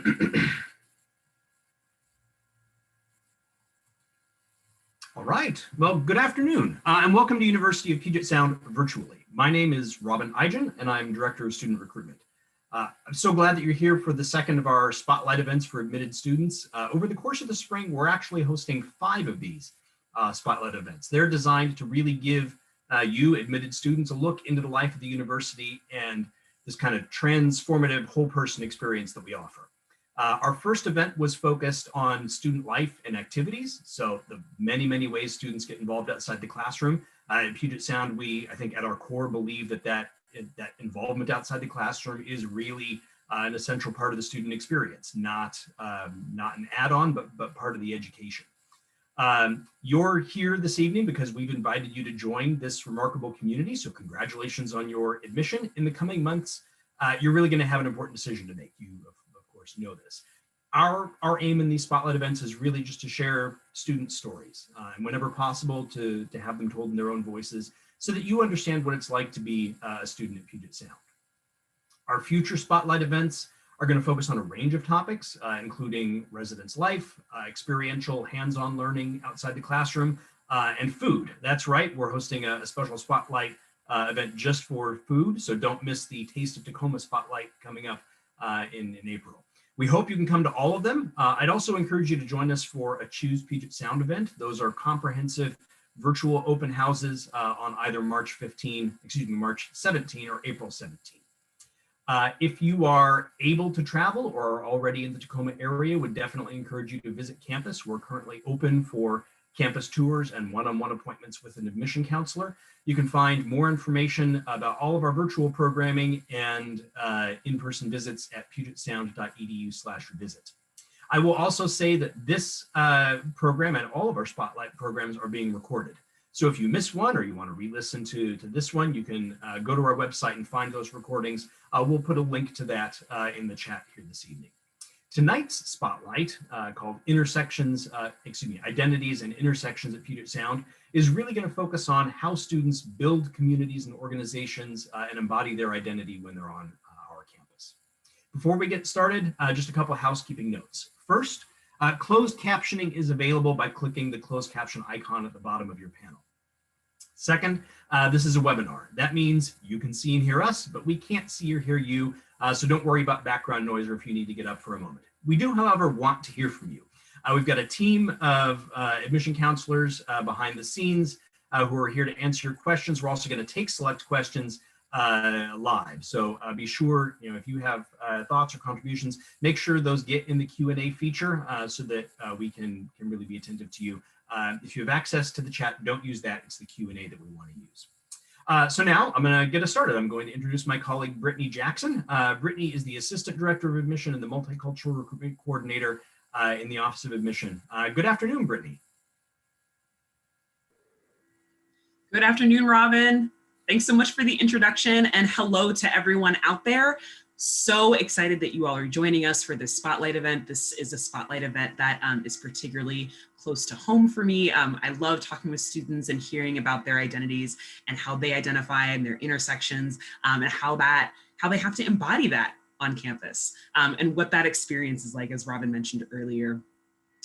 All right, well, good afternoon, and welcome to University of Puget Sound virtually. My name is Robin Eigen, and I'm Director of Student Recruitment. I'm so glad that you're here for the second of our Spotlight events for admitted students. Over the course of the spring, we're actually hosting 5 of these Spotlight events. They're designed to really give you, admitted students, a look into the life of the university and this kind of transformative whole person experience that we offer. Our first event was focused on student life and activities. So the many ways students get involved outside the classroom. At Puget Sound, we, I think at our core, believe that involvement outside the classroom is really an essential part of the student experience, not an add-on, but part of the education. You're here this evening because we've invited you to join this remarkable community. So congratulations on your admission. In the coming months, you're really going to have an important decision to make. You, of course, know this. Our aim in these Spotlight events is really just to share student stories and whenever possible to have them told in their own voices so that you understand what it's like to be a student at Puget Sound. Our future Spotlight events are going to focus on a range of topics, including residence life, experiential hands-on learning outside the classroom, and food. That's right, we're hosting a special Spotlight event just for food, so don't miss the Taste of Tacoma Spotlight coming up in April. We hope you can come to all of them. I'd also encourage you to join us for a Choose Puget Sound event. Those are comprehensive virtual open houses on either March 17 or April 17. If you are able to travel or are already in the Tacoma area, would definitely encourage you to visit campus. We're currently open for campus tours and one-on-one appointments with an admission counselor. You can find more information about all of our virtual programming and in-person visits at pugetsound.edu/visit. I will also say that this program and all of our Spotlight programs are being recorded. So if you missed one or you want to re-listen to this one, you can go to our website and find those recordings. We'll put a link to that in the chat here this evening. Tonight's Spotlight, called Identities and Intersections at Puget Sound, is really going to focus on how students build communities and organizations and embody their identity when they're on our campus. Before we get started, just a couple of housekeeping notes. First, closed captioning is available by clicking the closed caption icon at the bottom of your panel. Second, this is a webinar. That means you can see and hear us, but we can't see or hear you, so don't worry about background noise or if you need to get up for a moment. We do, however, want to hear from you. We've got a team of admission counselors behind the scenes who are here to answer your questions. We're also going to take select questions live. So be sure, if you have thoughts or contributions, make sure those get in the Q&A feature so that we can really be attentive to you. If you have access to the chat, don't use that. It's the Q&A that we want to use. So now I'm going to get us started. I'm going to introduce my colleague, Brittany Jackson. Brittany is the Assistant Director of Admission and the Multicultural Recruitment Coordinator in the Office of Admission. Good afternoon, Brittany. Good afternoon, Robin. Thanks so much for the introduction, and hello to everyone out there. So excited that you all are joining us for this Spotlight event. This is a Spotlight event that is particularly close to home for me. I love talking with students and hearing about their identities and how they identify and their intersections and how they have to embody that on campus and what that experience is like, as Robin mentioned earlier.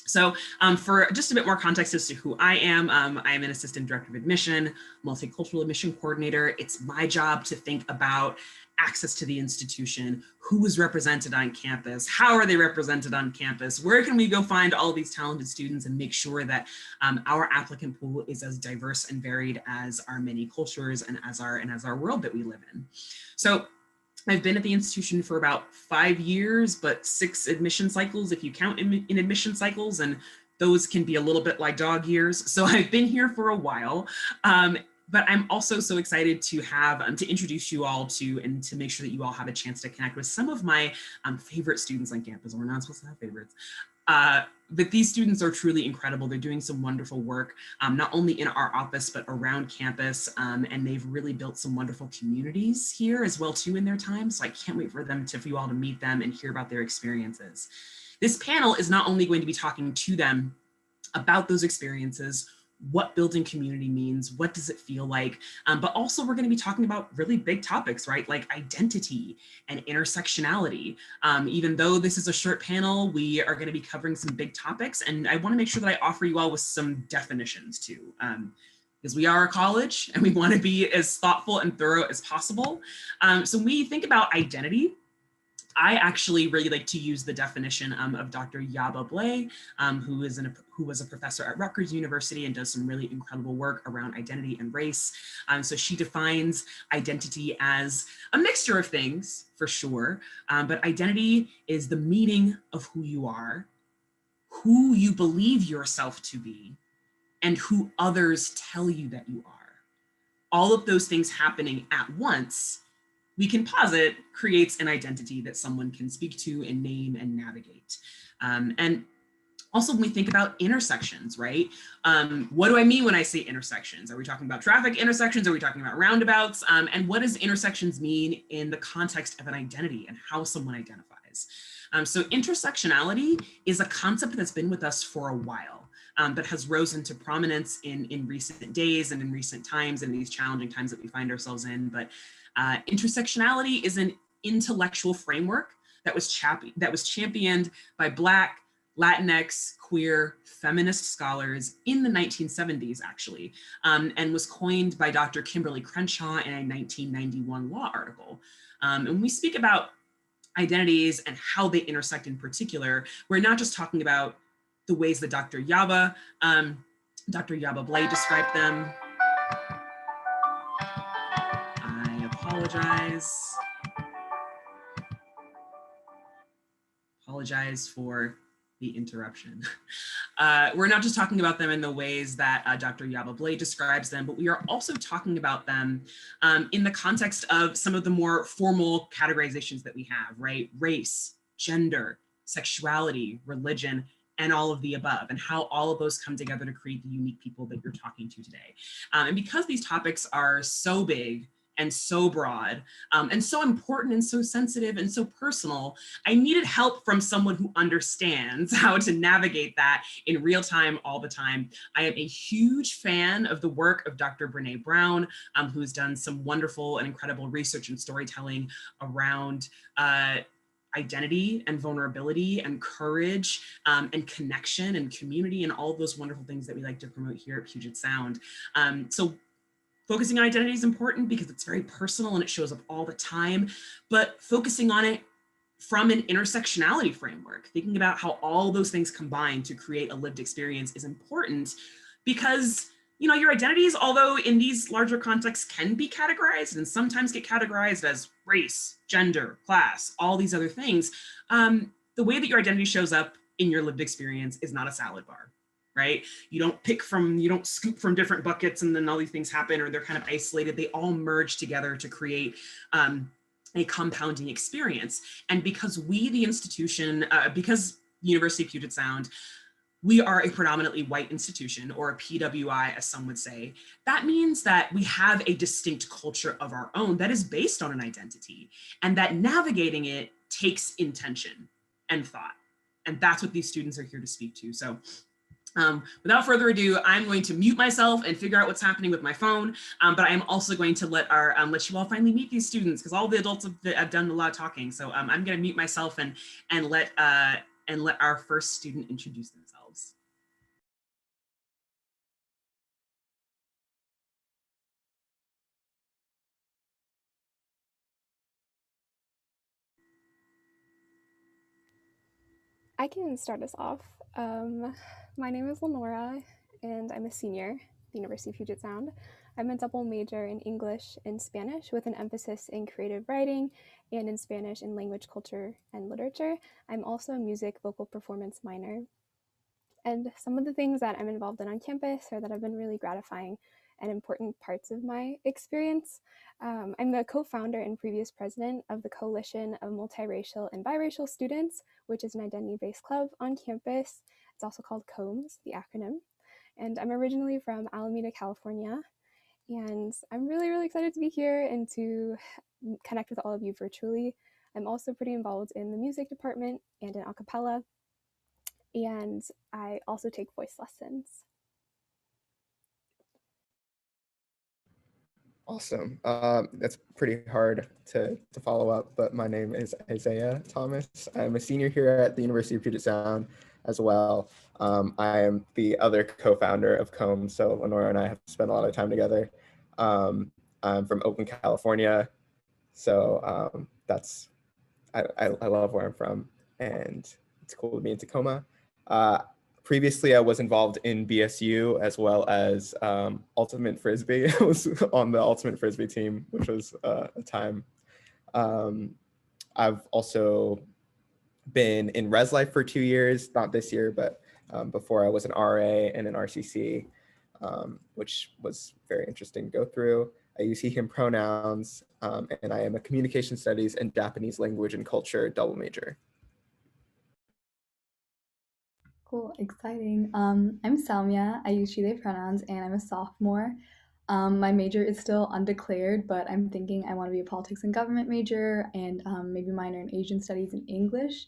So for just a bit more context as to who I am an assistant director of admission, multicultural admission coordinator. It's my job to think about access to the institution, who is represented on campus, how are they represented on campus, where can we go find all these talented students and make sure that our applicant pool is as diverse and varied as our many cultures and as our world that we live in. So I've been at the institution for about 5 years, but 6 admission cycles if you count in admission cycles, and those can be a little bit like dog years. So I've been here for a while, but I'm also so excited to have to introduce you all to and to make sure that you all have a chance to connect with some of my favorite students on campus. We're not supposed to have favorites. But these students are truly incredible. They're doing some wonderful work, not only in our office, but around campus. And they've really built some wonderful communities here as well too in their time. So I can't wait for you all to meet them and hear about their experiences. This panel is not only going to be talking to them about those experiences, what building community means, what does it feel like, but also we're going to be talking about really big topics, right? Like identity and intersectionality. Even though this is a short panel, we are going to be covering some big topics, and I want to make sure that I offer you all with some definitions too. Because we are a college and we want to be as thoughtful and thorough as possible. So when we think about identity, I actually really like to use the definition of Dr. Yaba Blay, who was a professor at Rutgers University and does some really incredible work around identity and race. So she defines identity as a mixture of things, for sure, but identity is the meaning of who you are, who you believe yourself to be, and who others tell you that you are. All of those things happening at once, we can posit, creates an identity that someone can speak to and name and navigate. And also when we think about intersections, right? What do I mean when I say intersections? Are we talking about traffic intersections? Are we talking about roundabouts? And what does intersections mean in the context of an identity and how someone identifies? So intersectionality is a concept that's been with us for a while, but has risen to prominence in recent days and in recent times and these challenging times that we find ourselves in. But intersectionality is an intellectual framework that was championed by Black, Latinx, queer, feminist scholars in the 1970s, actually, and was coined by Dr. Kimberly Crenshaw in a 1991 law article. And when we speak about identities and how they intersect in particular, we're not just talking about the ways that Dr. Yaba Blay described them. I apologize for the interruption. We're not just talking about them in the ways that Dr. Yaba Blay describes them, but we are also talking about them in the context of some of the more formal categorizations that we have, right? Race, gender, sexuality, religion, and all of the above, and how all of those come together to create the unique people that you're talking to today. And because these topics are so big and so broad, and so important and so sensitive and so personal, I needed help from someone who understands how to navigate that in real time, all the time. I am a huge fan of the work of Dr. Brene Brown, who's done some wonderful and incredible research and storytelling around identity and vulnerability and courage and connection and community and all of those wonderful things that we like to promote here at Puget Sound. So focusing on identity is important because it's very personal and it shows up all the time, but focusing on it from an intersectionality framework, thinking about how all those things combine to create a lived experience is important because, you know, your identities, although in these larger contexts can be categorized and sometimes get categorized as race, gender, class, all these other things, the way that your identity shows up in your lived experience is not a salad bar. Right? You don't scoop from different buckets and then all these things happen, or they're kind of isolated. They all merge together to create a compounding experience. And because we, the institution, because University of Puget Sound, we are a predominantly white institution, or a PWI, as some would say, that means that we have a distinct culture of our own that is based on an identity, and that navigating it takes intention and thought. And that's what these students are here to speak to. So without further ado, I'm going to mute myself and figure out what's happening with my phone. But I am also going to let you all finally meet these students, because all the adults have done a lot of talking. So I'm going to mute myself and let our first student introduce themselves. I can start us off. My name is Lenora, and I'm a senior at the University of Puget Sound. I'm a double major in English and Spanish with an emphasis in creative writing, and in Spanish in language, culture, and literature. I'm also a music vocal performance minor. And some of the things that I'm involved in on campus or that have been really gratifying and important parts of my experience. I'm the co-founder and previous president of the Coalition of Multiracial and Biracial Students, which is an identity-based club on campus. It's also called COMES, the acronym. And I'm originally from Alameda, California. And I'm really, really excited to be here and to connect with all of you virtually. I'm also pretty involved in the music department and in a cappella. And I also take voice lessons. Awesome. That's pretty hard to follow up, but my name is Isaiah Thomas. I'm a senior here at the University of Puget Sound as well. I am the other co-founder of COMB, so Lenora and I have spent a lot of time together. I'm from Oakland, California, so I love where I'm from, and it's cool to be in Tacoma. Previously, I was involved in BSU as well as Ultimate Frisbee. I was on the Ultimate Frisbee team, which was a time. I've also been in Res Life for 2 years, not this year, but before I was an RA and an RCC, which was very interesting to go through. I use he, him pronouns, and I am a communication studies and Japanese language and culture double major. Cool, exciting. I'm Salmia. I use she, they pronouns, and I'm a sophomore. My major is still undeclared, but I'm thinking I want to be a politics and government major and maybe minor in Asian studies and English.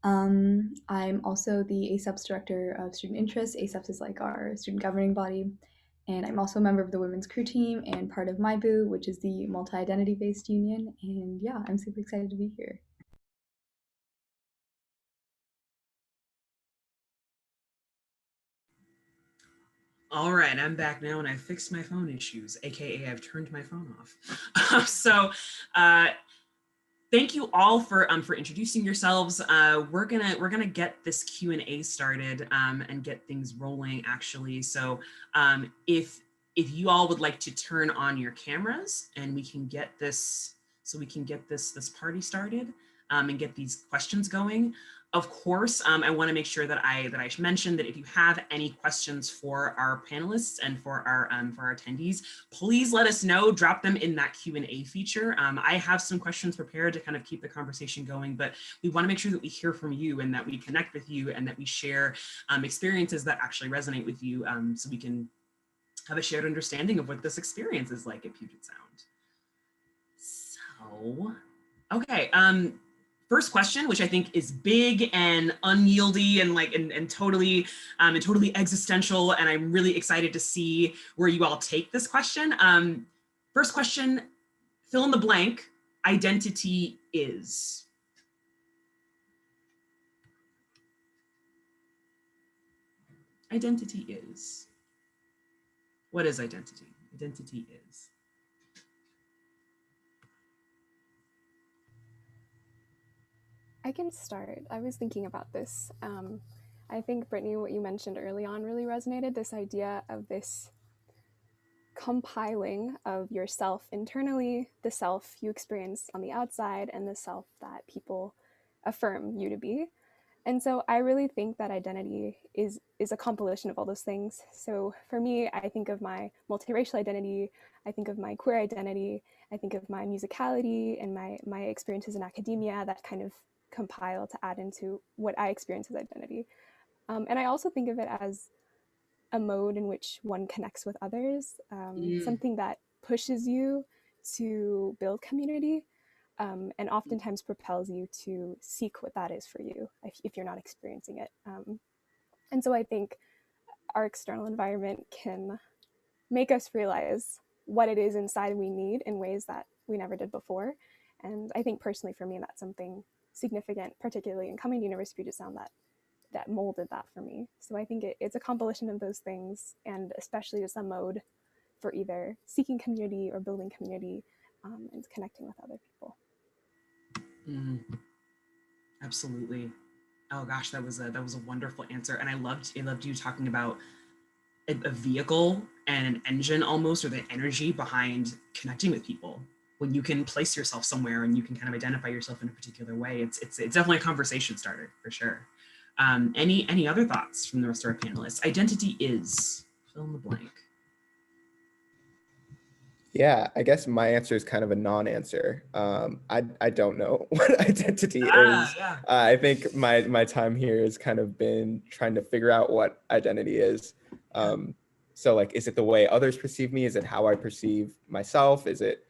I'm also the ASEPS director of student interests. ASEPS is like our student governing body. And I'm also a member of the women's crew team and part of MIBU, which is the multi-identity based union. And yeah, I'm super excited to be here. All right, I'm back now and I fixed my phone issues, AKA I've turned my phone off. Thank you all for introducing yourselves. We're gonna get this Q&A started and get things rolling actually. So if you all would like to turn on your cameras and we can get this, this party started and get these questions going. Of course, I want to make sure that I mention that if you have any questions for our panelists and for our attendees, please let us know. Drop them in that Q&A feature. I have some questions prepared to kind of keep the conversation going, but we want to make sure that we hear from you and that we connect with you and that we share experiences that actually resonate with you, so we can have a shared understanding of what this experience is like at Puget Sound. So, okay. First question, which I think is big and unyieldy and totally existential, and I'm really excited to see where you all take this question. First question, fill in the blank. Identity is. Identity is. What is identity? Identity is. I can start. I was thinking about this. I think, Brittany, what you mentioned early on really resonated, this idea of this compiling of yourself internally, the self you experience on the outside, and the self that people affirm you to be. And so I really think that identity is a compilation of all those things. So for me, I think of my multiracial identity, I think of my queer identity, I think of my musicality and my experiences in academia that kind of compile to add into what I experience as identity. And I also think of it as a mode in which one connects with others, something that pushes you to build community, and oftentimes propels you to seek what that is for you if you're not experiencing it. And so I think our external environment can make us realize what it is inside we need in ways that we never did before. And I think personally for me, that's something significant, particularly in coming to University of Puget Sound, that molded that for me. So I think it's a compilation of those things, and especially just a mode for either seeking community or building community, and connecting with other people. Absolutely. Oh gosh, that was a wonderful answer, and I loved you talking about a vehicle and an engine almost, or the energy behind connecting with people. When you can place yourself somewhere and you can kind of identify yourself in a particular way, it's definitely a conversation starter for sure. Any other thoughts from the rest of our panelists? Identity is, fill in the blank. Yeah, I guess my answer is kind of a non-answer. I don't know what identity is. Yeah. I think my time here has kind of been trying to figure out what identity is. So like, is it the way others perceive me? Is it how I perceive myself? Is it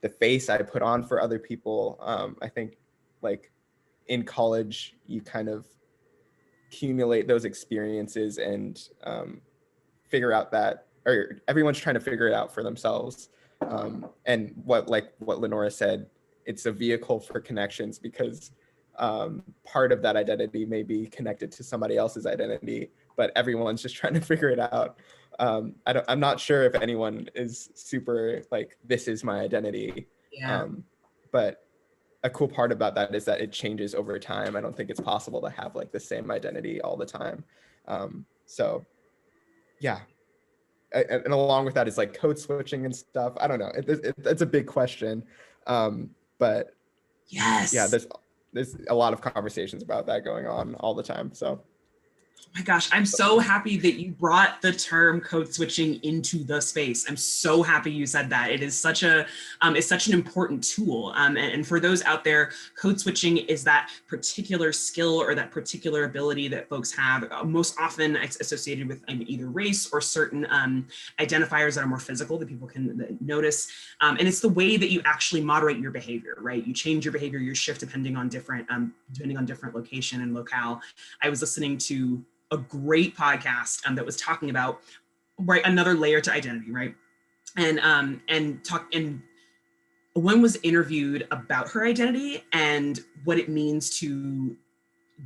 the face I put on for other people? I think like in college, you kind of accumulate those experiences and figure out that, or everyone's trying to figure it out for themselves. And what Lenora said, it's a vehicle for connections because part of that identity may be connected to somebody else's identity, but everyone's just trying to figure it out. I'm not sure if anyone is super like, this is my identity. Yeah. But a cool part about that is that it changes over time. I don't think it's possible to have like the same identity all the time. So yeah. And along with that is like code switching and stuff. I don't know. It's a big question. But Yes. yeah, there's a lot of conversations about that going on all the time. So Oh my gosh, I'm so happy that you brought the term code switching into the space. I'm so happy you said that. It is such an important tool. And for those out there, code switching is that particular skill or that particular ability that folks have, most often associated with either race or certain identifiers that are more physical that people can notice. And it's the way that you actually moderate your behavior, right? You change your behavior, your shift depending on different location and locale. I was listening to a great podcast that was talking about another layer to identity, right? And one was interviewed about her identity and what it means to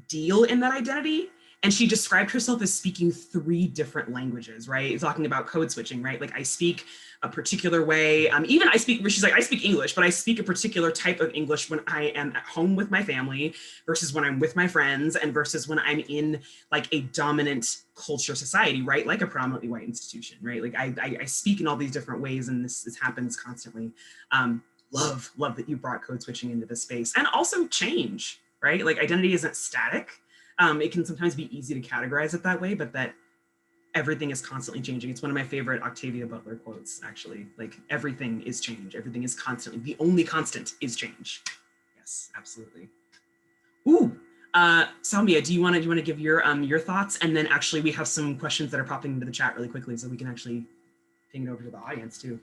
deal in that identity. And she described herself as speaking 3 different languages, right? Talking about code switching, right? Like I speak a particular way. She's like, I speak English, but I speak a particular type of English when I am at home with my family versus when I'm with my friends and versus when I'm in like a dominant culture society, right? Like a predominantly white institution, right? Like I speak in all these different ways and this happens constantly. Love that you brought code switching into this space and also change, right? Like identity isn't static. It can sometimes be easy to categorize it that way, but that everything is constantly changing. It's one of my favorite Octavia Butler quotes, actually. Like everything is change. Everything is constantly, the only constant is change. Yes, absolutely. Ooh, Salmia, do you want to give your thoughts? And then actually we have some questions that are popping into the chat really quickly so we can actually ping it over to the audience too.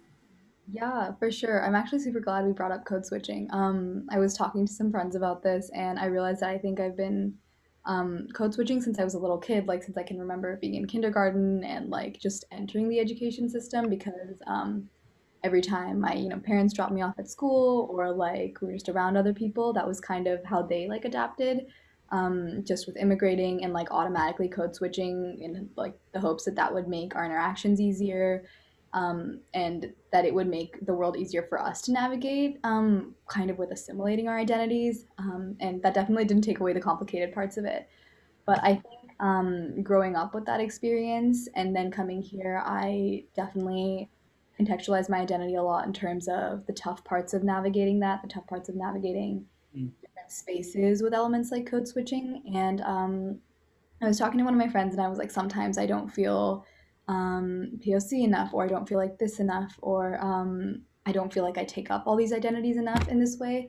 Yeah, for sure. I'm actually super glad we brought up code switching. I was talking to some friends about this, and I realized that I think I've been code switching since I was a little kid, like since I can remember being in kindergarten and like just entering the education system because every time my parents dropped me off at school or like we were just around other people, that was kind of how they like adapted. Just with immigrating and like automatically code switching in like the hopes that that would make our interactions easier, and that it would make the world easier for us to navigate, kind of with assimilating our identities. And that definitely didn't take away the complicated parts of it. But I think growing up with that experience and then coming here, I definitely contextualize my identity a lot in terms of the tough parts of navigating that, the tough parts of navigating different spaces with elements like code switching. And I was talking to one of my friends and I was like, sometimes I don't feel POC enough, or I don't feel like this enough, or I don't feel like I take up all these identities enough in this way.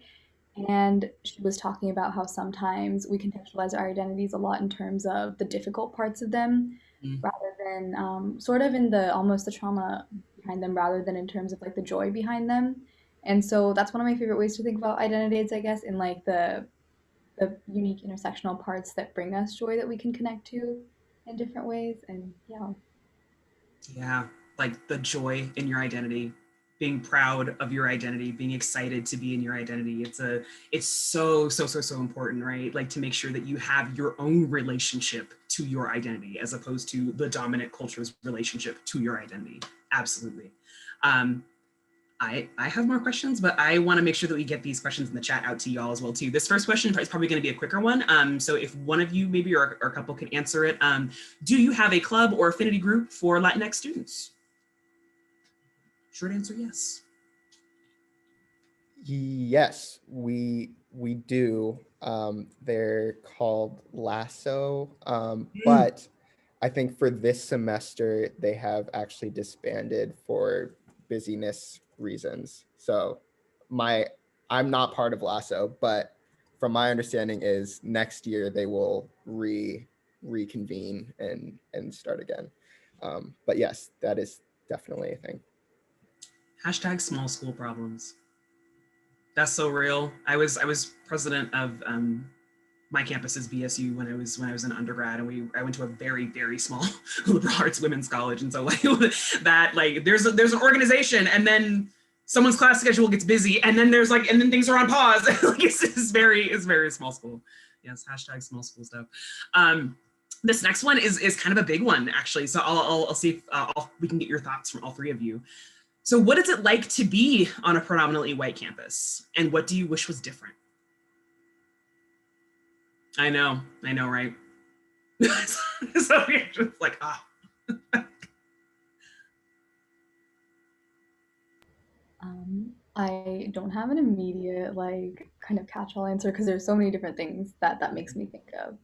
And she was talking about how sometimes we contextualize our identities a lot in terms of the difficult parts of them, rather than sort of in the almost the trauma behind them, rather than in terms of like the joy behind them. And so that's one of my favorite ways to think about identities, I guess, in like the unique intersectional parts that bring us joy that we can connect to in different ways. And yeah. Yeah, like the joy in your identity, being proud of your identity, being excited to be in your identity. It's so important, right? Like to make sure that you have your own relationship to your identity as opposed to the dominant culture's relationship to your identity. Absolutely. I have more questions, but I want to make sure that we get these questions in the chat out to y'all as well too. This first question is probably going to be a quicker one. So if one of you maybe or a couple can answer it, do you have a club or affinity group for Latinx students? Short answer, yes. Yes, we do. They're called Lasso, but I think for this semester they have actually disbanded for busyness reasons. So I'm not part of Lasso, but from my understanding is next year they will reconvene and start again. But yes, that is definitely a thing. Hashtag small school problems. That's so real. I was president of my campus's BSU when I was an undergrad, and I went to a very small liberal arts women's college, and so like that, like there's an organization, and then someone's class schedule gets busy, and then there's like, and then things are on pause. Like it's very small school. Yes, hashtag small school stuff. This next one is kind of a big one, actually. So I'll see if we can get your thoughts from all three of you. So what is it like to be on a predominantly white campus? And what do you wish was different? I know, right? So we're just like, I don't have an immediate like kind of catch-all answer because there's so many different things that makes me think of.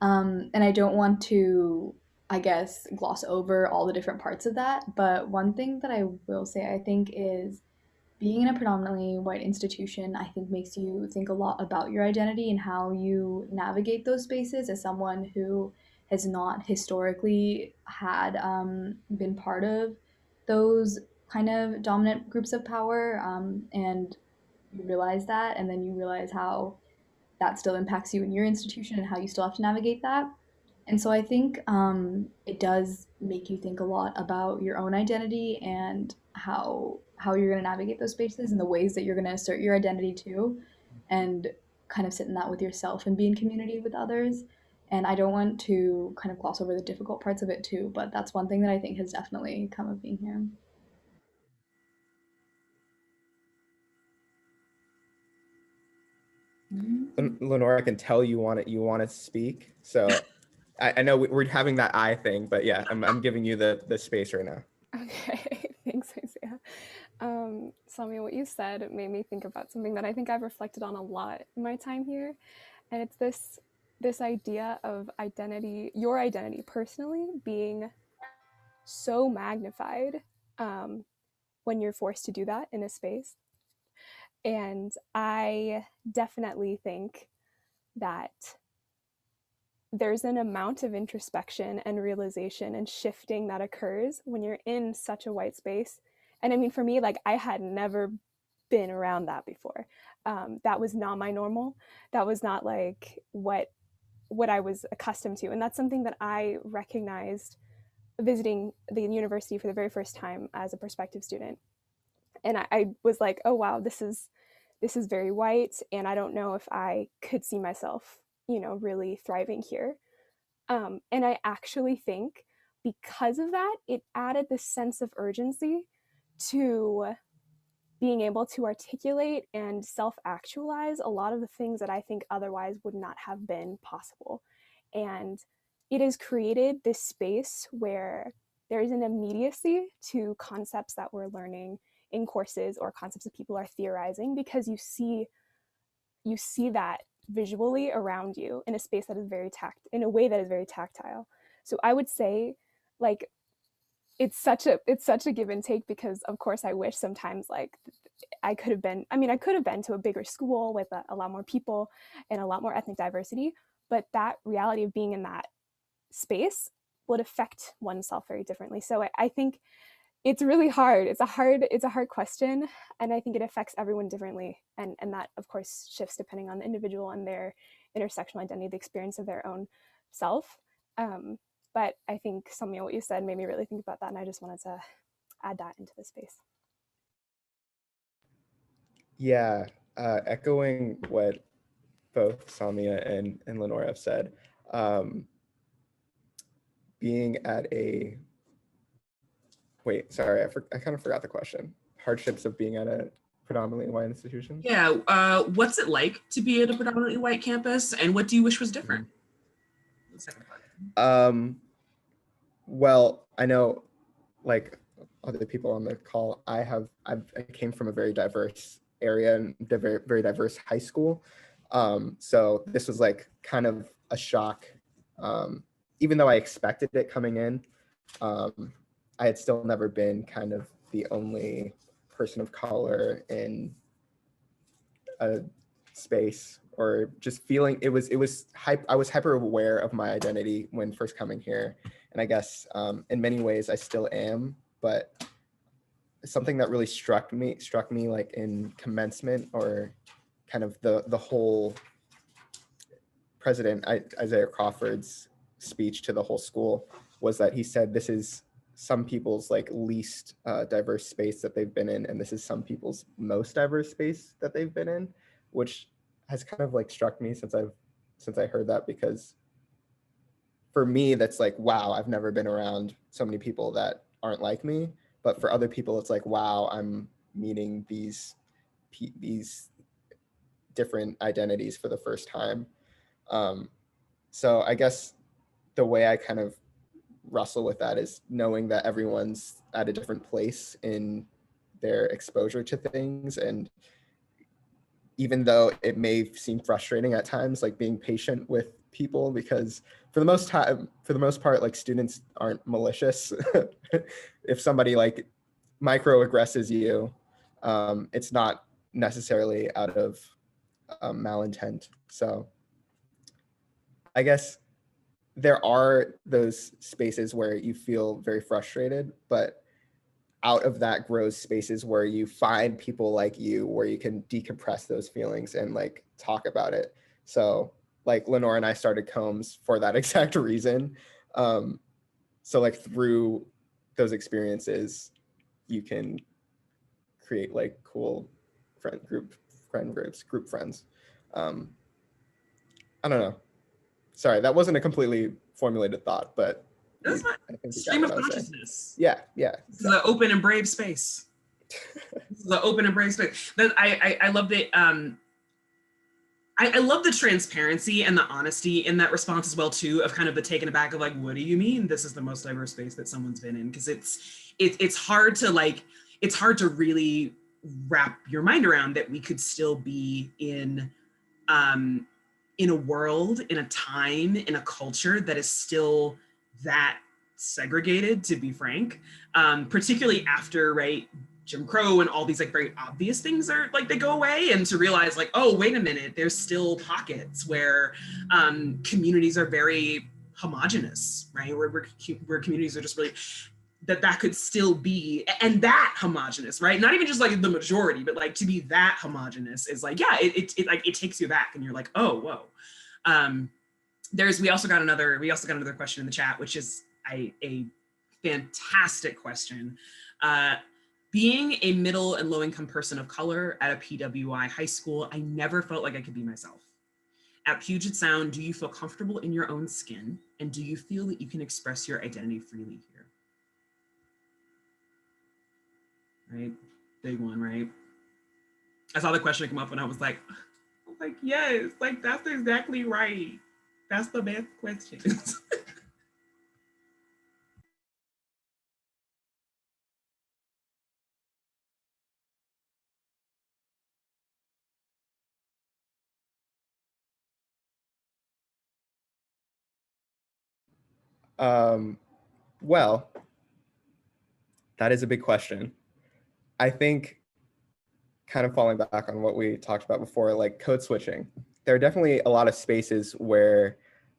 And I don't want to, I guess, gloss over all the different parts of that. But one thing that I will say, I think, is being in a predominantly white institution, I think makes you think a lot about your identity and how you navigate those spaces as someone who has not historically had been part of those kind of dominant groups of power. And you realize that, and then you realize how that still impacts you in your institution and how you still have to navigate that. And so I think it does make you think a lot about your own identity and how you're going to navigate those spaces and the ways that you're going to assert your identity too, and kind of sit in that with yourself and be in community with others. And I don't want to kind of gloss over the difficult parts of it too, but that's one thing that I think has definitely come of being here. Lenore, I can tell you want to speak. So I know we're having that eye thing, but yeah, I'm giving you the space right now. Okay, thanks, Isaiah. Samia, what you said made me think about something that I think I've reflected on a lot in my time here, and it's this idea of identity, your identity personally, being so magnified when you're forced to do that in a space. And I definitely think that there's an amount of introspection and realization and shifting that occurs when you're in such a white space. And I mean, for me, like, I had never been around that before. That was not my normal. That was not like what I was accustomed to. And that's something that I recognized visiting the university for the very first time as a prospective student. And I was like, oh wow, this is very white, and I don't know if I could see myself, really thriving here. And I actually think because of that, it added this sense of urgency to being able to articulate and self-actualize a lot of the things that I think otherwise would not have been possible. And it has created this space where there's an immediacy to concepts that we're learning in courses or concepts that people are theorizing, because you see that visually around you in a space that is in a way that is very tactile. So I would say, like, it's such a give and take, because of course I wish sometimes, like, I could have been to a bigger school with a lot more people and a lot more ethnic diversity, but that reality of being in that space would affect oneself very differently. So I think it's really hard. It's a hard question, and I think it affects everyone differently, and that of course shifts depending on the individual and their intersectional identity, the experience of their own self. But I think something of what you said made me really think about that, and I just wanted to add that into the space. Yeah, echoing what both Samia and Lenore have said, being at a wait, sorry, I kind of forgot the question. Hardships of being at a predominantly white institution? Yeah, what's it like to be at a predominantly white campus, and what do you wish was different? The second part. Well, I know, like other people on the call, I came from a very diverse area and very, very diverse high school. So this was like kind of a shock. Even though I expected it coming in, I had still never been kind of the only person of color in a space, or just feeling I was hyper aware of my identity when first coming here. And I guess in many ways I still am, but something that really struck me like in commencement, or kind of the whole President Isaiah Crawford's speech to the whole school, was that he said, this is some people's like least diverse space that they've been in, and this is some people's most diverse space that they've been in, which has kind of like struck me since I heard that, because for me that's like, wow, I've never been around so many people that aren't like me. But for other people, it's like, wow, I'm meeting these different identities for the first time. So I guess the way I kind of wrestle with that is knowing that everyone's at a different place in their exposure to things. And even though it may seem frustrating at times, like being patient with people, because for the most part, like students aren't malicious. If somebody like microaggresses you, it's not necessarily out of malintent. So I guess there are those spaces where you feel very frustrated, but out of that grows spaces where you find people like you, where you can decompress those feelings and like talk about it. So like Lenore and I started Combs for that exact reason. So like through those experiences, you can create like cool group friends. I don't know. Sorry, that wasn't a completely formulated thought, but That's not I think you got stream what of I was saying. consciousness. Yeah. This is an open and brave space. This is an open and brave space. But I love that. I love the transparency and the honesty in that response as well too, of kind of the taken aback of like, what do you mean this is the most diverse space that someone's been in? Because it's hard to really wrap your mind around that we could still be in a world, in a time, in a culture that is still that segregated, to be frank, particularly after, right, Jim Crow and all these like very obvious things are like, they go away, and to realize like, oh, wait a minute, there's still pockets where communities are very homogenous, right? Where communities are just really, that could still be, and that homogenous, right? Not even just like the majority, but like to be that homogenous is like, yeah, it takes you back and you're like, oh, whoa. We also got another question in the chat, which is a fantastic question. Being a middle and low income person of color at a PWI high school, I never felt like I could be myself. At Puget Sound, do you feel comfortable in your own skin? And do you feel that you can express your identity freely here? Right? Big one, right? I saw the question come up and I was like, yes, like that's exactly right. That's the best question. Well, that is a big question. I think kind of falling back on what we talked about before, like code switching, there are definitely a lot of spaces where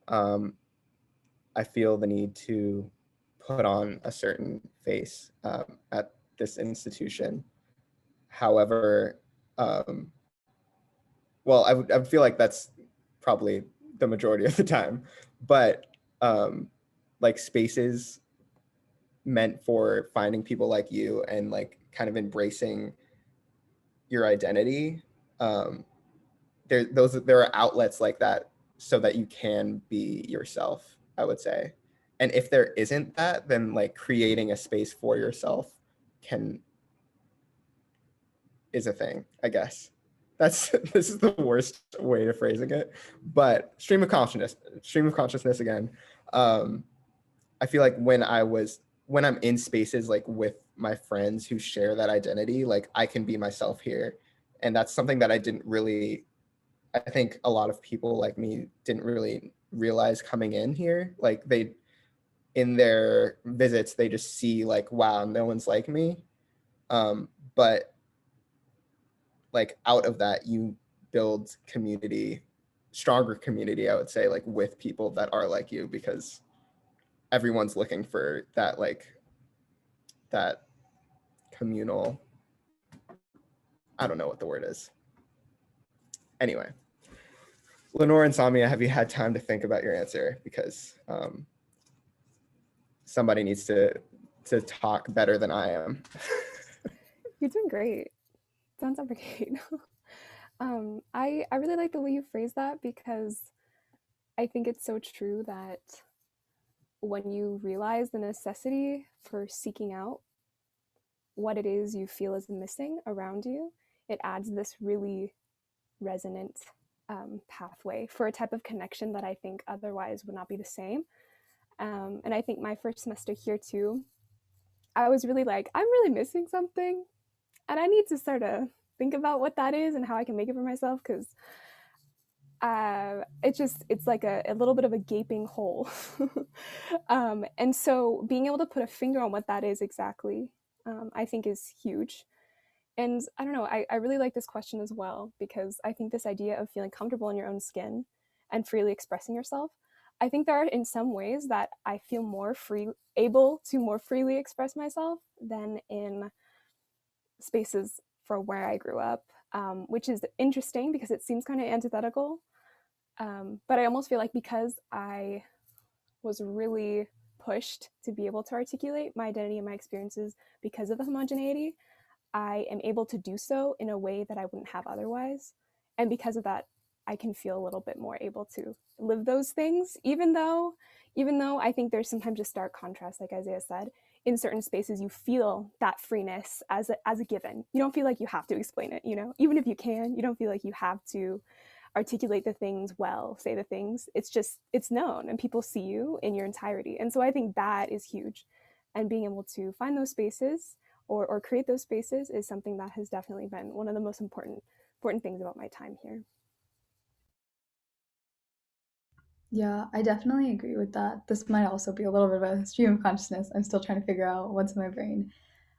I feel the need to put on a certain face at this institution. However, well, I would feel like that's probably the majority of the time, but like spaces meant for finding people like you and like kind of embracing your identity. There are outlets like that so that you can be yourself, I would say. And if there isn't that, then like creating a space for yourself is a thing, I guess. This is the worst way of phrasing it, but stream of consciousness again. I feel like when I'm in spaces like with my friends who share that identity, like I can be myself here. And that's something that I think a lot of people like me didn't really realize coming in here. Like in their visits, they just see like, wow, no one's like me. But like out of that, you build stronger community, I would say, like with people that are like you, because everyone's looking for that, like that communal, I don't know what the word is. Anyway, Lenore and Samia, have you had time to think about your answer? Because somebody needs to to talk better than I am. You're doing great. Sounds great. I really like the way you phrase that because I think it's so true that when you realize the necessity for seeking out what it is you feel is missing around you, it adds this really resonant pathway for a type of connection that I think otherwise would not be the same. And I think my first semester here too, I was really like, I'm really missing something, and I need to start to think about what that is and how I can make it for myself, because it's like a little bit of a gaping hole. And so being able to put a finger on what that is exactly, I think is huge. And I don't know, I really like this question as well, because I think this idea of feeling comfortable in your own skin and freely expressing yourself, I think there are in some ways that I feel able to more freely express myself than in spaces for where I grew up, which is interesting because it seems kind of antithetical. But I almost feel like because I was really pushed to be able to articulate my identity and my experiences because of the homogeneity, I am able to do so in a way that I wouldn't have otherwise. And because of that, I can feel a little bit more able to live those things, even though I think there's sometimes a stark contrast, like Isaiah said. In certain spaces, you feel that freeness as a given. You don't feel like you have to explain it, even if you can, you don't feel like you have to articulate the things well, say the things. It's known and people see you in your entirety. And so I think that is huge. And being able to find those spaces or create those spaces is something that has definitely been one of the most important things about my time here. Yeah, I definitely agree with that. This might also be a little bit of a stream of consciousness. I'm still trying to figure out what's in my brain.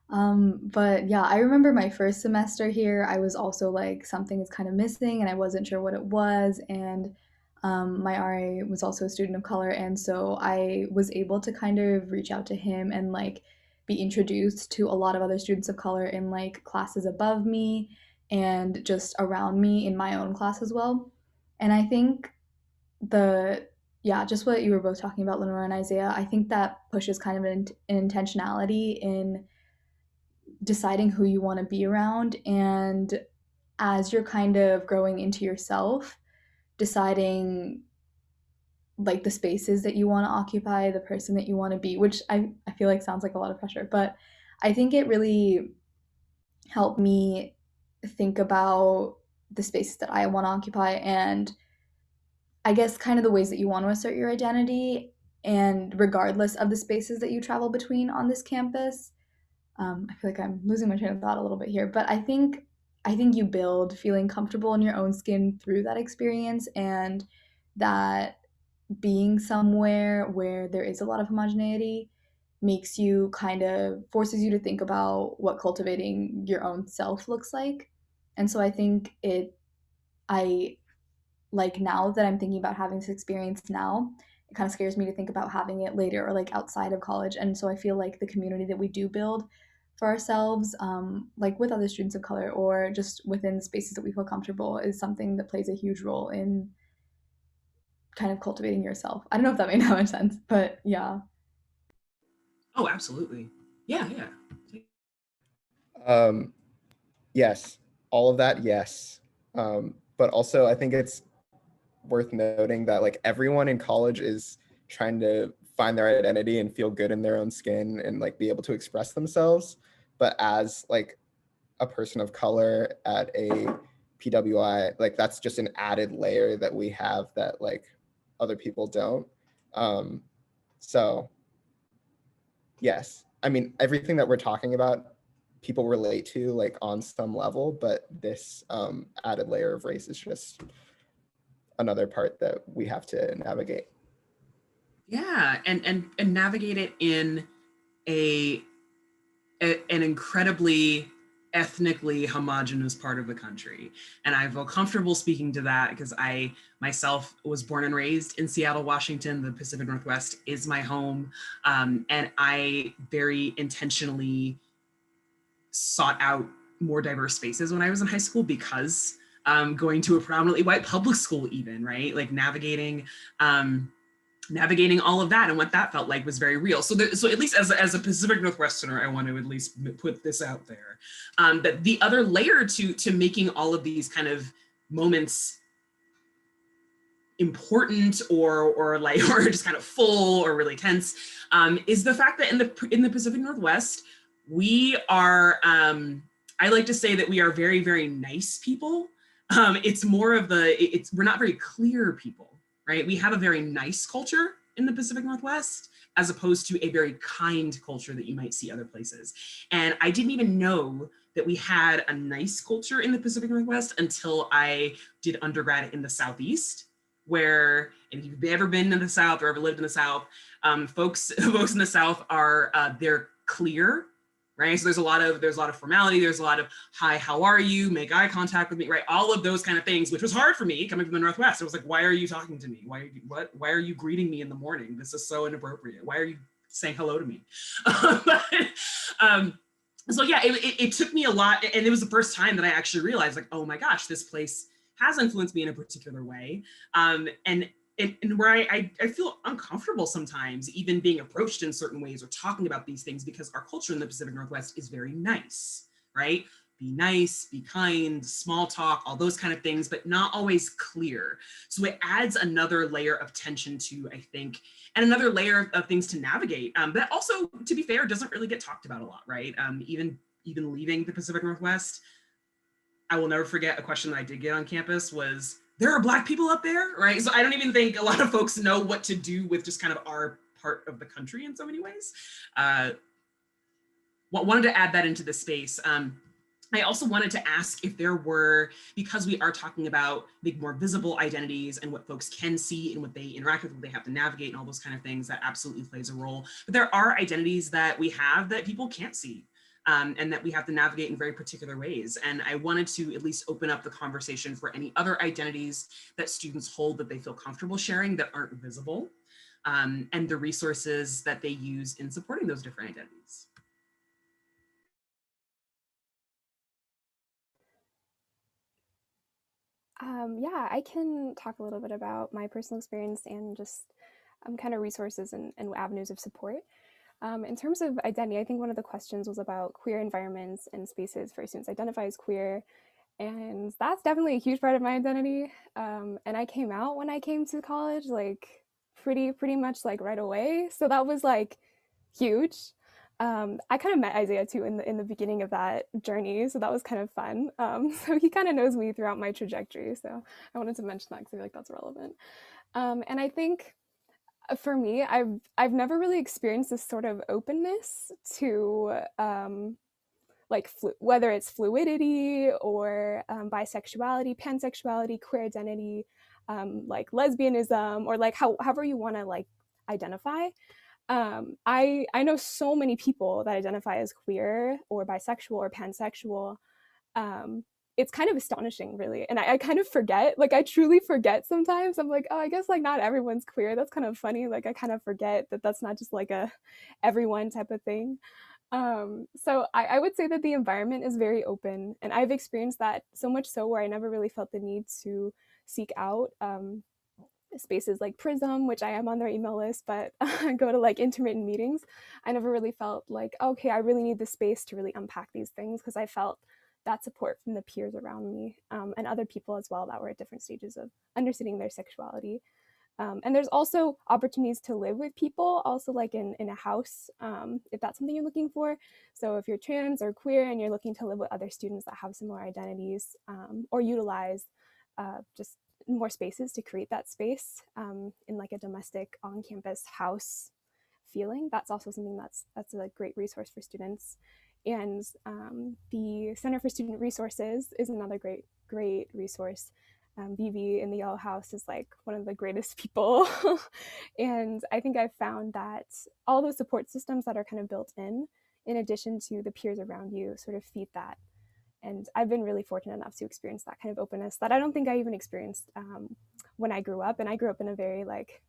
But yeah, I remember my first semester here, I was also like, something is kind of missing and I wasn't sure what it was. And my RA was also a student of color. And so I was able to kind of reach out to him and like be introduced to a lot of other students of color in like classes above me and just around me in my own class as well. And I think just what you were both talking about, Lenora and Isaiah, I think that pushes kind of an intentionality in deciding who you want to be around. And as you're kind of growing into yourself, deciding like the spaces that you want to occupy, the person that you want to be, which I feel like sounds like a lot of pressure, but I think it really helped me think about the spaces that I want to occupy and I guess kind of the ways that you want to assert your identity, and regardless of the spaces that you travel between on this campus. I feel like I'm losing my train of thought a little bit here, but I think you build feeling comfortable in your own skin through that experience, and that being somewhere where there is a lot of homogeneity makes you kind of forces you to think about what cultivating your own self looks like. And so I think I like now that I'm thinking about having this experience now, it kind of scares me to think about having it later or like outside of college. And so I feel like the community that we do build for ourselves, like with other students of color or just within the spaces that we feel comfortable, is something that plays a huge role in kind of cultivating yourself. I don't know if that made that much sense, but yeah. Oh, absolutely. Yeah. Yes, all of that, yes. But also I think it's worth noting that like everyone in college is trying to find their identity and feel good in their own skin and like be able to express themselves. But as like a person of color at a PWI, like that's just an added layer that we have that like other people don't. So yes, I mean, everything that we're talking about, people relate to like on some level, but this added layer of race is just another part that we have to navigate. Yeah, and navigate it in an incredibly ethnically homogenous part of the country. And I feel comfortable speaking to that because I myself was born and raised in Seattle, Washington. The Pacific Northwest is my home. And I very intentionally sought out more diverse spaces when I was in high school because going to a predominantly white public school even, right? Like navigating navigating all of that and what that felt like was very real. So, so at least as a Pacific Northwesterner, I want to at least put this out there, that the other layer to making all of these kind of moments important or just kind of full or really tense, is the fact that in the Pacific Northwest, we are, I like to say that we are very, very nice people. It's more of we're not very clear people. Right? We have a very nice culture in the Pacific Northwest, as opposed to a very kind culture that you might see other places. And I didn't even know that we had a nice culture in the Pacific Northwest until I did undergrad in the Southeast, where, if you've ever been in the South or ever lived in the South, folks in the South are, they're clear, right? So there's a lot of formality, there's a lot of, hi, how are you? Make eye contact with me, right? All of those kind of things, which was hard for me coming from the Northwest. It was like, why are you talking to me? Why are you greeting me in the morning? This is so inappropriate. Why are you saying hello to me? So yeah, it took me a lot. And it was the first time that I actually realized, like, oh my gosh, this place has influenced me in a particular way. And where I feel uncomfortable sometimes even being approached in certain ways or talking about these things, because our culture in the Pacific Northwest is very nice, right? Be nice, be kind, small talk, all those kind of things, but not always clear. So it adds another layer of tension to, I think, and another layer of things to navigate. But also, to be fair, doesn't really get talked about a lot, right? Even leaving the Pacific Northwest, I will never forget a question that I did get on campus was, there are Black people up there, right? So I don't even think a lot of folks know what to do with just kind of our part of the country in so many ways. Wanted to add that into the space. I also wanted to ask if there were, because we are talking about the more visible identities and what folks can see and what they interact with, what they have to navigate and all those kind of things, that absolutely plays a role. But there are identities that we have that people can't see. And that we have to navigate in very particular ways. And I wanted to at least open up the conversation for any other identities that students hold that they feel comfortable sharing that aren't visible, and the resources that they use in supporting those different identities. Yeah, I can talk a little bit about my personal experience and just kind of resources and avenues of support. In terms of identity, I think one of the questions was about queer environments and spaces for students identify as queer. And that's definitely a huge part of my identity. And I came out when I came to college, like pretty much like right away. So that was like huge. I kind of met Isaiah too in the beginning of that journey, so that was kind of fun. So he kind of knows me throughout my trajectory. So I wanted to mention that because I feel like that's relevant. And I think for me, I've never really experienced this sort of openness to like whether it's fluidity or bisexuality, pansexuality, queer identity, like lesbianism, or like however you want to like identify. I know so many people that identify as queer or bisexual or pansexual. It's kind of astonishing, really. And I kind of forget, like I truly forget sometimes. I'm like, oh, I guess like not everyone's queer. That's kind of funny. Like I kind of forget that that's not just like a everyone type of thing. So I would say that the environment is very open, and I've experienced that so much so where I never really felt the need to seek out spaces like Prism, which I am on their email list, but go to like intermittent meetings. I never really felt like, okay, I really need the space to really unpack these things, because I felt that support from the peers around me, and other people as well that were at different stages of understanding their sexuality. And there's also opportunities to live with people, also like in a house, if that's something you're looking for. So if you're trans or queer and you're looking to live with other students that have similar identities, or utilize just more spaces to create that space in like a domestic on-campus house feeling, that's also something that's a great resource for students. And the Center for Student Resources is another great resource. BV in the Yellow House is like one of the greatest people. And I think I've found that all those support systems that are kind of built in addition to the peers around you, sort of feed that. And I've been really fortunate enough to experience that kind of openness that I don't think I even experienced when I grew up. And I grew up in a very like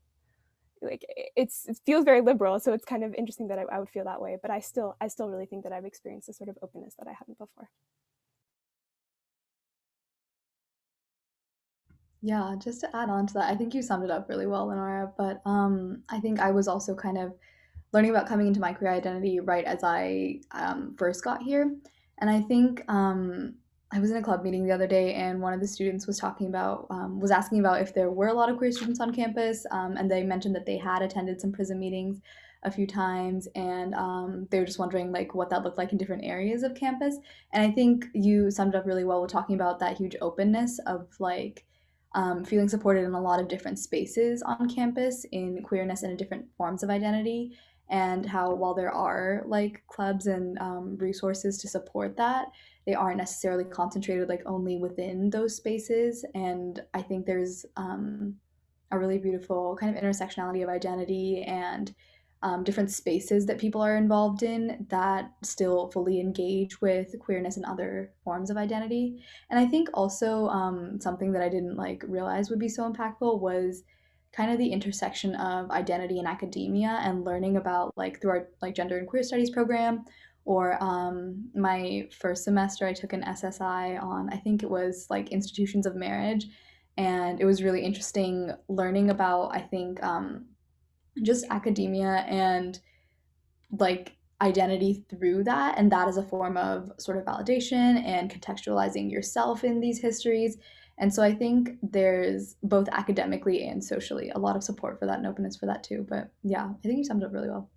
it feels very liberal. So it's kind of interesting that I would feel that way. But I still really think that I've experienced a sort of openness that I hadn't before. Yeah, just to add on to that, I think you summed it up really well, Lenora. But I think I was also kind of learning about coming into my queer identity right as I first got here. And I think I was in a club meeting the other day, and one of the students was talking about, was asking about if there were a lot of queer students on campus. And they mentioned that they had attended some prison meetings a few times, and they were just wondering like what that looked like in different areas of campus. And I think you summed it up really well with talking about that huge openness of like feeling supported in a lot of different spaces on campus in queerness and in different forms of identity, and how while there are like clubs and resources to support that, they aren't necessarily concentrated like only within those spaces. And I think there's a really beautiful kind of intersectionality of identity and different spaces that people are involved in that still fully engage with queerness and other forms of identity. And I think also something that I didn't like realize would be so impactful was kind of the intersection of identity and academia, and learning about like through our like gender and queer studies program, or my first semester I took an SSI on, I think it was like institutions of marriage, and it was really interesting learning about, I think, just academia and like identity through that, and that is a form of sort of validation and contextualizing yourself in these histories. And so I think there's both academically and socially a lot of support for that and openness for that too. But yeah, I think you summed it up really well.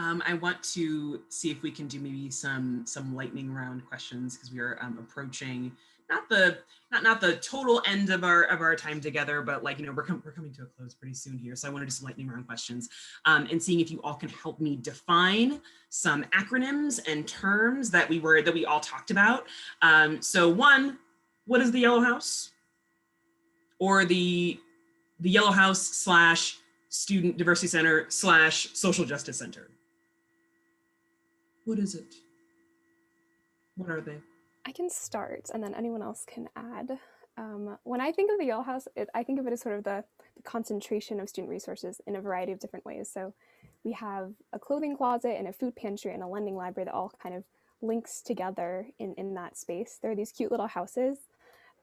I want to see if we can do maybe some lightning round questions, because we are approaching not the total end of our time together, but like, you know, we're coming to a close pretty soon here. So I want to do some lightning round questions, and seeing if you all can help me define some acronyms and terms that we all talked about. So one, what is the Yellow House, or the Yellow House / Student Diversity Center / Social Justice Center? What is it? What are they? I can start, and then anyone else can add. When I think of the Yale House, I think of it as sort of the concentration of student resources in a variety of different ways. So we have a clothing closet and a food pantry and a lending library that all kind of links together in that space. There are these cute little houses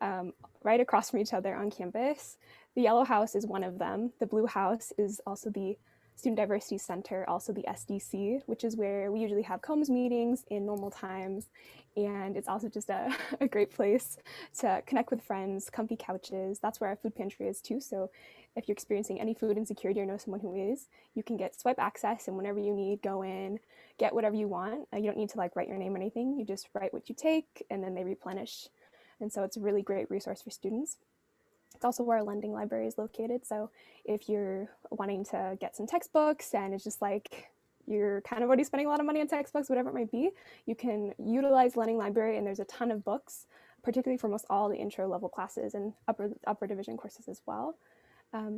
right across from each other on campus. The Yellow House is one of them. The Blue House is also the Student Diversity Center, also the SDC, which is where we usually have comms meetings in normal times. And it's also just a great place to connect with friends, comfy couches. That's where our food pantry is too. So if you're experiencing any food insecurity or know someone who is, you can get swipe access, and whenever you need, go in, get whatever you want. You don't need to like write your name or anything. You just write what you take, and then they replenish. And so it's a really great resource for students. It's also where our lending library is located. So if you're wanting to get some textbooks and it's just like you're kind of already spending a lot of money on textbooks, whatever it might be, you can utilize lending library, and there's a ton of books, particularly for most all the intro level classes and upper division courses as well.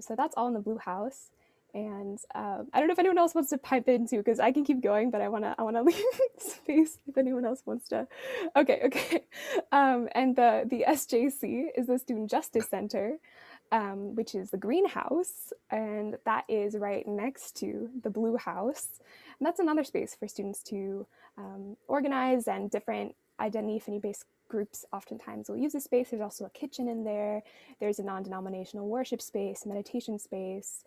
So that's all in the Blue House. And I don't know if anyone else wants to pipe in too, because I can keep going, but I wanna leave space if anyone else wants to. Okay. And the SJC is the Student Justice Center, which is the greenhouse, and that is right next to the Blue House. And that's another space for students to organize, and different identity affinity-based groups oftentimes will use the space. There's also a kitchen in there. There's a non-denominational worship space, meditation space.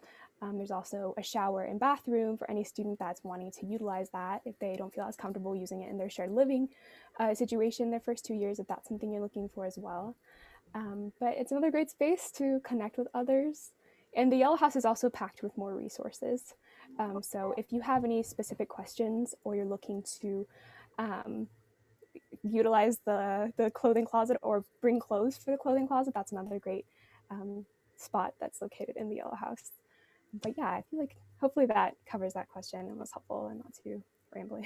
There's also a shower and bathroom for any student that's wanting to utilize that if they don't feel as comfortable using it in their shared living situation their first 2 years, if that's something you're looking for as well. But it's another great space to connect with others. And the Yellow House is also packed with more resources. So if you have any specific questions, or you're looking to utilize the clothing closet or bring clothes for the clothing closet, that's another great spot that's located in the Yellow House. But yeah, I feel like hopefully that covers that question and was helpful and not too rambling.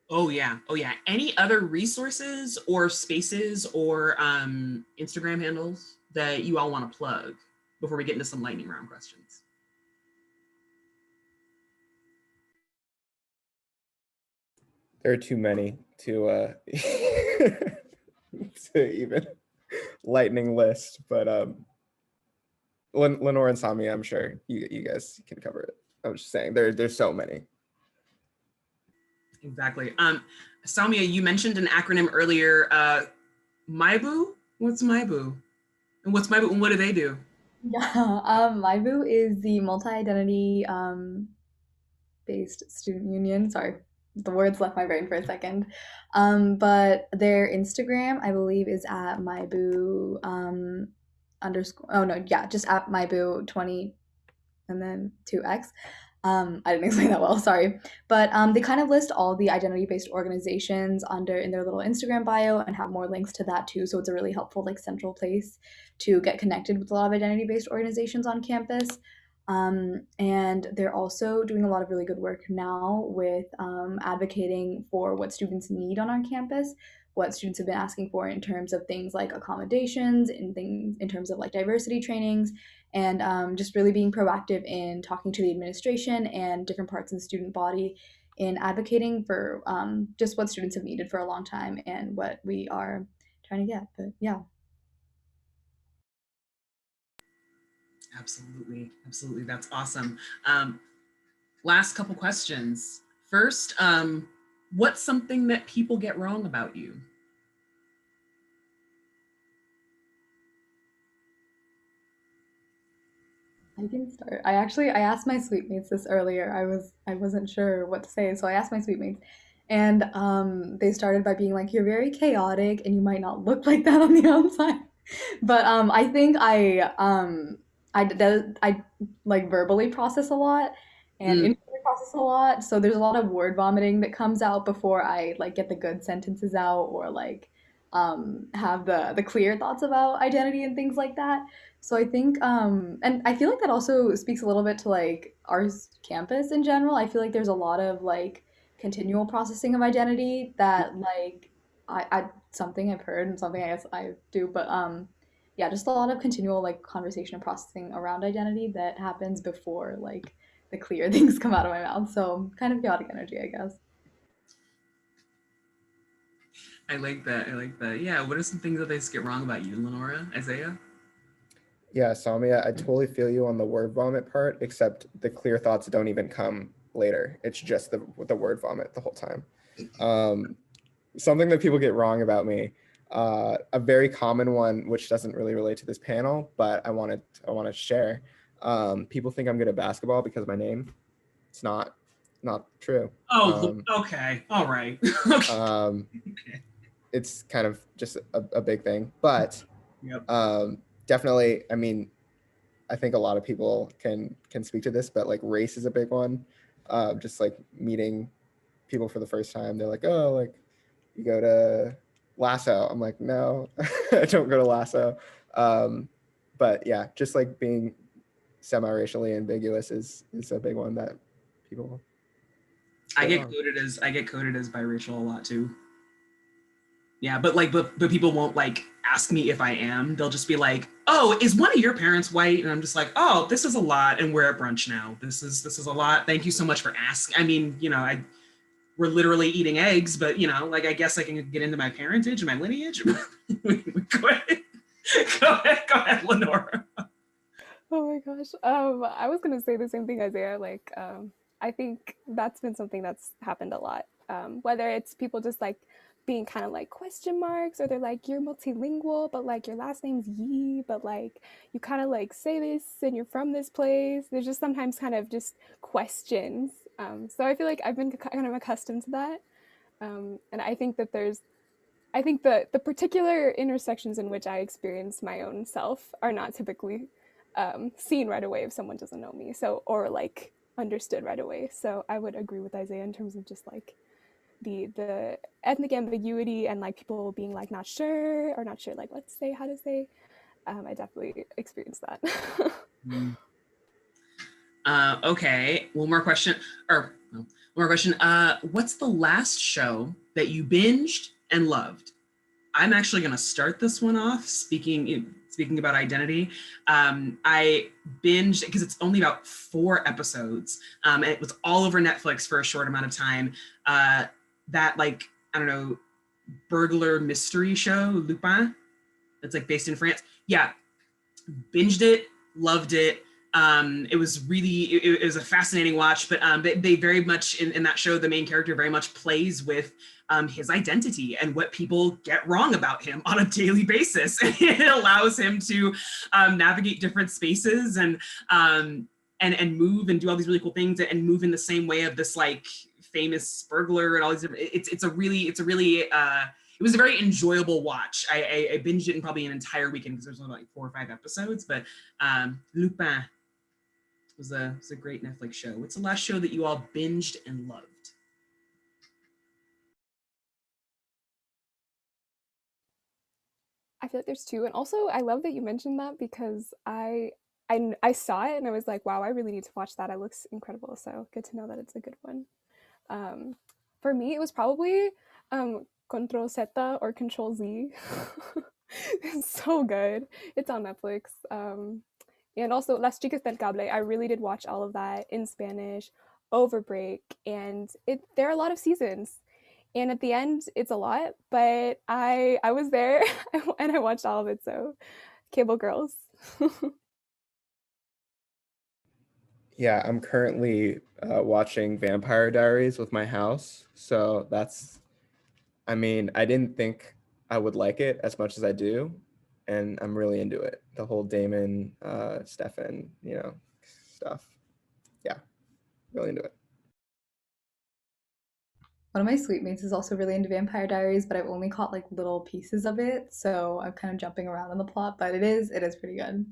Oh yeah. Any other resources or spaces or Instagram handles that you all want to plug before we get into some lightning round questions? There are too many to to even lightning list, but Lenore and Samia, I'm sure you guys can cover it. I was just saying there's so many. Exactly. Samia, you mentioned an acronym earlier, MIBU. What's MyBoo? And what's MyBoo and what do they do? Yeah, MyBoo is the multi-identity based student union. Sorry, the words left my brain for a second. But their Instagram, I believe, is at MyBoo underscore. Oh no, yeah, just at MyBoo 20 and then 2x. I didn't explain that well, sorry. But they kind of list all the identity-based organizations under in their little Instagram bio and have more links to that too. So it's a really helpful like central place to get connected with a lot of identity-based organizations on campus. And they're also doing a lot of really good work now with advocating for what students need on our campus, what students have been asking for in terms of things like accommodations, in things in terms of like diversity trainings, and just really being proactive in talking to the administration and different parts of the student body in advocating for just what students have needed for a long time and what we are trying to get. But yeah. Absolutely, absolutely. That's awesome. Last couple questions. First, what's something that people get wrong about you? I can start. I asked my suitemates this earlier. I wasn't sure what to say, so I asked my suitemates, and they started by being like, "You're very chaotic, and you might not look like that on the outside." But I think I like verbally process a lot and Mm, internally process a lot. So there's a lot of word vomiting that comes out before I like get the good sentences out or like have the clear thoughts about identity and things like that. So I think and I feel like that also speaks a little bit to like our campus in general. I feel like there's a lot of like continual processing of identity that like I something I've heard and something I guess I do, but yeah, just a lot of continual like conversation and processing around identity that happens before like the clear things come out of my mouth. So kind of chaotic energy, I guess. I like that. I like that. Yeah. What are some things that they get wrong about you, Lenora, Isaiah? Yeah, Samia, I totally feel you on the word vomit part, except the clear thoughts don't even come later. It's just the word vomit the whole time. Something that people get wrong about me, a very common one, which doesn't really relate to this panel, but I want to share. People think I'm good at basketball because of my name. It's not true. Oh, okay. All right. Okay. Okay. It's kind of just a big thing, but Yep. definitely, I mean, I think a lot of people can speak to this, but like race is a big one. Just like meeting people for the first time, they're like, oh, like you go to Lasso. I'm like, no, I don't go to Lasso. But yeah, just like being semi-racially ambiguous is a big one that people I get get wrong. coded as biracial a lot too. Yeah, but people won't like ask me if I am. They'll just be like, "Oh, is one of your parents white?" And I'm just like, "Oh, this is a lot, and we're at brunch now. This is a lot. Thank you so much for asking." I mean, we're literally eating eggs, but like I guess I can get into my parentage and my lineage. Go ahead, go ahead, Lenora. Oh my gosh. I was gonna say the same thing, Isaiah. Like, I think that's been something that's happened a lot. Whether it's people just like being kind of like question marks, or they're like, you're multilingual, but like your last name's Yi, but like you kind of like say this and you're from this place. There's just sometimes kind of just questions. So I feel like I've been kind of accustomed to that. And I think that I think the particular intersections in which I experience my own self are not typically seen right away if someone doesn't know me. So, or like understood right away. So I would agree with Isaiah in terms of just like the ethnic ambiguity and like people being like not sure or not sure like what to say, how to say. I definitely experienced that. Okay, one more question. One more question. What's the last show that you binged and loved? I'm actually going to start this one off speaking about identity. I binged because it's only about 4 episodes. And it was all over Netflix for a short amount of time. That like, I don't know, burglar mystery show, Lupin, that's like based in France. Yeah, binged it, loved it. It was really, it was a fascinating watch, but they very much, in that show, the main character very much plays with his identity and what people get wrong about him on a daily basis. It allows him to navigate different spaces and move and do all these really cool things and move in the same way of this like famous burglar and all these different, it was a very enjoyable watch. I binged it in probably an entire weekend because there's only like 4 or 5 episodes, but Lupin was a great Netflix show. What's the last show that you all binged and loved? I feel like there's two, and also I love that you mentioned that because I saw it and I was like, wow, I really need to watch that. It looks incredible. So good to know that it's a good one. For me, it was probably Control Z or Control Z. It's so good. It's on Netflix. And also Las Chicas del Cable. I really did watch all of that in Spanish over break, and there are a lot of seasons. And at the end, it's a lot, but I was there and I watched all of it. So, Cable Girls. Yeah, I'm currently watching Vampire Diaries with my house. So that's, I mean, I didn't think I would like it as much as I do. And I'm really into it. The whole Damon, Stefan, stuff. Yeah, really into it. One of my suite mates is also really into Vampire Diaries, but I've only caught like little pieces of it, so I'm kind of jumping around in the plot, but it is pretty good.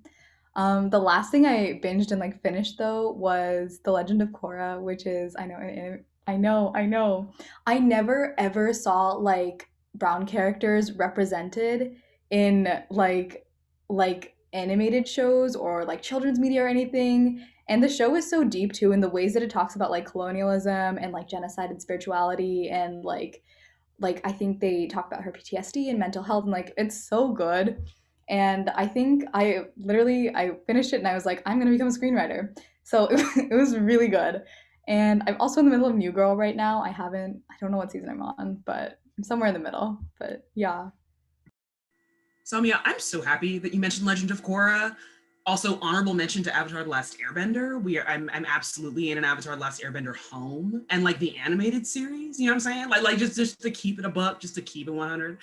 The last thing I binged and like finished though was The Legend of Korra, which is I never ever saw like brown characters represented in like animated shows or like children's media or anything. And the show is so deep too in the ways that it talks about like colonialism and like genocide and spirituality and like I think they talk about her PTSD and mental health and like it's so good. And I think I finished it and I was like, I'm gonna become a screenwriter. So it was really good. And I'm also in the middle of New Girl right now. I don't know what season I'm on, but I'm somewhere in the middle. But yeah. Samia, I'm so happy that you mentioned Legend of Korra. Also, honorable mention to Avatar: The Last Airbender. I'm absolutely in an Avatar: The Last Airbender home, and like the animated series. You know what I'm saying? Like just to keep it a buck, just to keep it 100.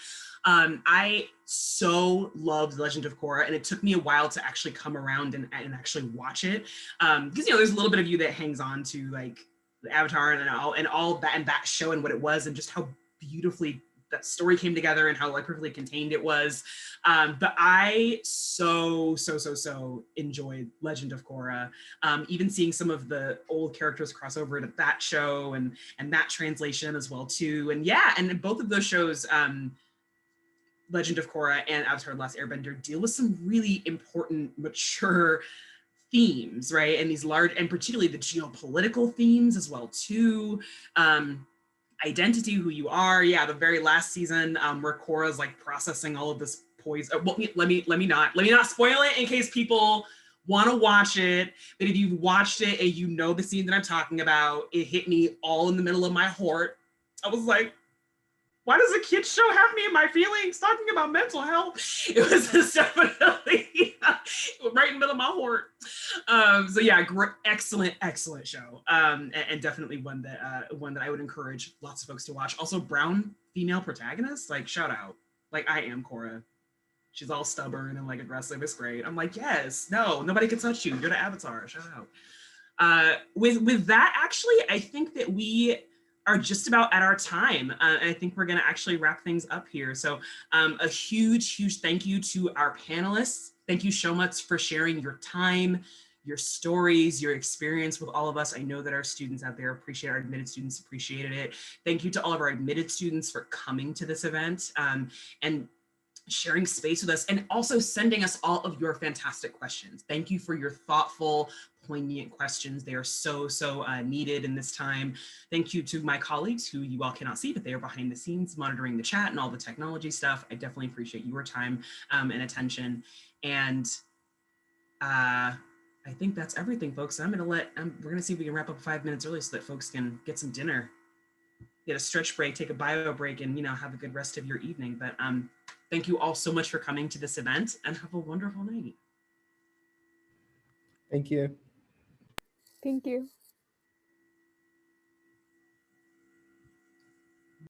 I so loved Legend of Korra, and it took me a while to actually come around and actually watch it, because there's a little bit of you that hangs on to like the Avatar and all that and that show and what it was and just how beautifully that story came together and how like perfectly contained it was. But I so enjoyed Legend of Korra. Even seeing some of the old characters cross over to that show and that translation as well too. And yeah, and both of those shows, Legend of Korra and Avatar: The Last Airbender, deal with some really important, mature themes, right? And these large, and particularly the geopolitical themes as well too. Identity, who you are. Yeah, the very last season where Korra's like processing all of this poison. Well, let me not spoil it in case people want to watch it. But if you've watched it and you know the scene that I'm talking about, it hit me all in the middle of my heart. I was like, why does a kid show have me in my feelings talking about mental health? It was just definitely right in the middle of my heart. So yeah, great, excellent show, and definitely one that I would encourage lots of folks to watch. Also, brown female protagonist, like shout out. Like I am Korra. She's all stubborn and like aggressive. It's great. I'm like, yes, no, nobody can touch you. You're the Avatar. Shout out. With that, actually, I think that we are just about at our time. I think we're going to actually wrap things up here. So a huge thank you to our panelists. Thank you so much for sharing your time, your stories, your experience with all of us. I know that our students out there appreciate, our admitted students appreciated it. Thank you to all of our admitted students for coming to this event and sharing space with us and also sending us all of your fantastic questions. Thank you for your thoughtful, poignant questions. They are so needed in this time. Thank you to my colleagues who you all cannot see, but they are behind the scenes monitoring the chat and all the technology stuff. I definitely appreciate your time and attention. And I think that's everything, folks. We're gonna see if we can wrap up 5 minutes early so that folks can get some dinner, get a stretch break, take a bio break, and have a good rest of your evening. But thank you all so much for coming to this event and have a wonderful night. Thank you. Thank you.